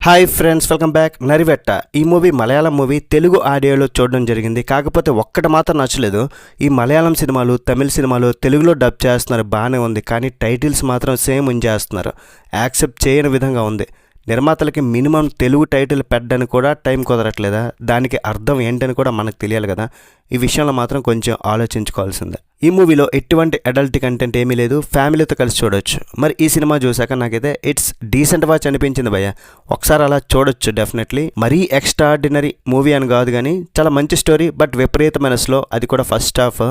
Hi friends, welcome back. Narivetta ఈ movie Malayalam movie Telugu ఆడియోలో చూడడం జరిగింది. కాకపోతే ఒక్కటి మాత్రం నచ్చలేదు. ఈ మలయాళం సినిమాలు, తమిళ సినిమాలు తెలుగులో డబ్ చేస్తున్నారు, బాగానే ఉంది. కానీ టైటిల్స్ మాత్రం సేమ్ ఉంచేస్తున్నారు. యాక్సెప్ట్ చేయని విధంగా ఉంది. నిర్మాతలకి మినిమం తెలుగు టైటిల్ పెట్టడానికి కూడా టైం కుదరట్లేదా? దానికి అర్థం ఏంటని కూడా మనకు తెలియాలి కదా. ఈ విషయంలో మాత్రం కొంచెం ఆలోచించుకోవాల్సిందే. ఈ మూవీలో ఎటువంటి అడల్ట్ కంటెంట్ ఏమీ లేదు, ఫ్యామిలీతో కలిసి చూడొచ్చు. మరి ఈ సినిమా చూసాక నాకైతే ఇట్స్ డీసెంట్ వాచ్ అనిపించింది భయ్య. ఒకసారి అలా చూడొచ్చు డెఫినెట్లీ. మరీ ఎక్స్ట్రాడినరీ మూవీ అని కాదు, కానీ చాలా మంచి స్టోరీ. బట్ విపరీతమైన స్లో, అది కూడా first half.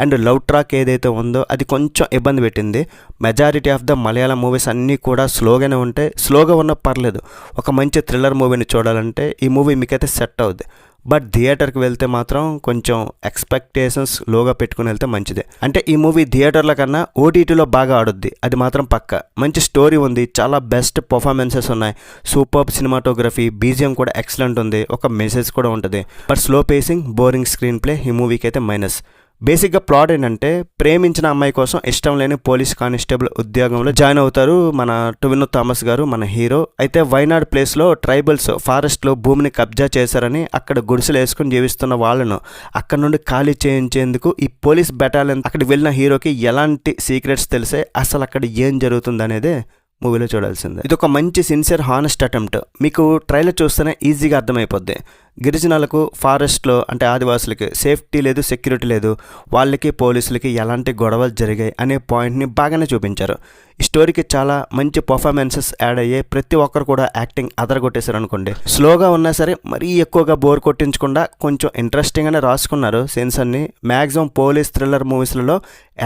And love track ఏదైతే ఉందో అది కొంచెం ఇబ్బంది పెట్టింది. Majority of the Malayalam movies అన్నీ కూడా స్లోగానే ఉంటాయి. స్లోగా ఉన్న పర్లేదు. ఒక మంచి థ్రిల్లర్ మూవీని చూడాలంటే ఈ మూవీ మీకైతే సెట్ అవుద్ది. బట్ థియేటర్కి వెళ్తే మాత్రం కొంచెం ఎక్స్పెక్టేషన్స్ లోగా పెట్టుకుని వెళ్తే మంచిదే. అంటే ఈ మూవీ థియేటర్ల కన్నా ఓటీటీలో బాగా ఆడుద్ది, అది మాత్రం పక్క. మంచి స్టోరీ ఉంది, చాలా బెస్ట్ పర్ఫార్మెన్సెస్ ఉన్నాయి, సూపర్ సినిమాటోగ్రఫీ, బీజిఎం కూడా ఎక్సలెంట్ ఉంది, ఒక మెసేజ్ కూడా ఉంటుంది. But slow facing, boring screen play ఈ మూవీకి అయితే మైనస్. బేసిక్గా ప్లాట్ ఏంటంటే, ప్రేమించిన అమ్మాయి కోసం ఇష్టం లేని పోలీస్ కానిస్టేబుల్ ఉద్యోగంలో జాయిన్ అవుతారు మన టొవినో థామస్ గారు, మన హీరో. అయితే వైనాడ్ ప్లేస్లో ట్రైబల్స్ ఫారెస్ట్లో భూమిని కబ్జా చేశారని అక్కడ గుడిసెలు వేసుకుని జీవిస్తున్న వాళ్ళను అక్కడ నుండి ఖాళీ చేయించేందుకు ఈ పోలీస్ బెటాలియన్ అక్కడికి వెళ్ళిన హీరోకి ఎలాంటి సీక్రెట్స్ తెలిసే అసలు అక్కడ ఏం జరుగుతుంది అనేది మూవీలో చూడాల్సిందే. ఇది ఒక మంచి సిన్సియర్ హానెస్ట్ అటెంప్ట్. మీకు ట్రైలర్ చూస్తేనే ఈజీగా అర్థమైపోద్ది. గిరిజనాలకు ఫారెస్ట్లో అంటే ఆదివాసులకి సేఫ్టీ లేదు, సెక్యూరిటీ లేదు, వాళ్ళకి పోలీసులకి ఎలాంటి గొడవలు జరిగాయి అనే పాయింట్ని బాగానే చూపించారు. ఈ స్టోరీకి చాలా మంచి పర్ఫార్మెన్సెస్ యాడ్ అయ్యాయి. ప్రతి ఒక్కరు కూడా యాక్టింగ్ అదరగొట్టేశారు అనుకోండి. స్లోగా ఉన్నా సరే మరీ ఎక్కువగా బోర్ కొట్టించకుండా కొంచెం ఇంట్రెస్టింగ్గానే రాసుకున్నారు సీన్స్ అన్ని. మ్యాక్సిమం పోలీస్ థ్రిల్లర్ మూవీస్లలో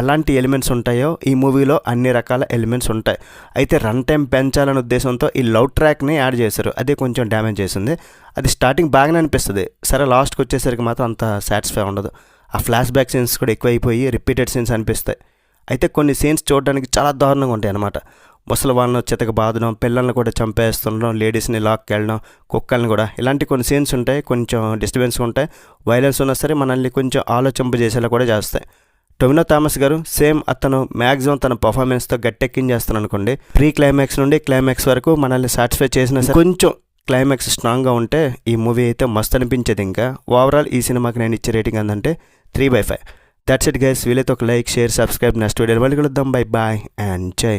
ఎలాంటి ఎలిమెంట్స్ ఉంటాయో ఈ మూవీలో అన్ని రకాల ఎలిమెంట్స్ ఉంటాయి. అయితే రన్ టైం పెంచాలనే ఉద్దేశంతో ఈ లవ్ ట్రాక్ని యాడ్ చేశారు, అదే కొంచెం డ్యామేజ్ చేసింది. అది స్టార్టింగ్ బాగానే అనిపిస్తుంది, సరే లాస్ట్కి వచ్చేసరికి మాత్రం అంత సాటిస్ఫై ఉండదు. ఆ ఫ్లాష్ బ్యాక్ సీన్స్ కూడా ఎక్కువైపోయి రిపీటెడ్ సీన్స్ అనిపిస్తాయి. అయితే కొన్ని సీన్స్ చూడడానికి చాలా దారుణంగా ఉంటాయి అన్నమాట. ముసలి వాళ్ళను చితక బాధడం, పిల్లల్ని కూడా చంపేస్తుండడం, లేడీస్ని లాక్కి వెళ్ళడం, కుక్కల్ని కూడా, ఇలాంటి కొన్ని సీన్స్ ఉంటాయి. కొంచెం డిస్టర్బెన్స్ ఉంటాయి. వైలెన్స్ ఉన్నా సరే మనల్ని కొంచెం ఆలోచింపజేసేలా కూడా చేస్తాయి. టొవినో థామస్ గారు సేమ్ అతను మ్యాక్సిమం తన పర్ఫార్మెన్స్తో గట్టెక్కించేస్తాను అనుకోండి. ప్రీ క్లైమాక్స్ నుండి క్లైమాక్స్ వరకు మనల్ని సాటిస్ఫై చేసిన సరే కొంచెం క్లైమాక్స్ స్ట్రాంగ్గా ఉంటే ఈ మూవీ అయితే మస్తు అనిపించేది. ఇంకా ఓవరాల్ ఈ సినిమాకి నేను ఇచ్చే రేటింగ్ ఏంటంటే 3/5. That's it guys. వీలైతే ఒక like, share, subscribe. Next video మళ్ళీ కలుద్దాం. బై బాయ్ అండ్ జై.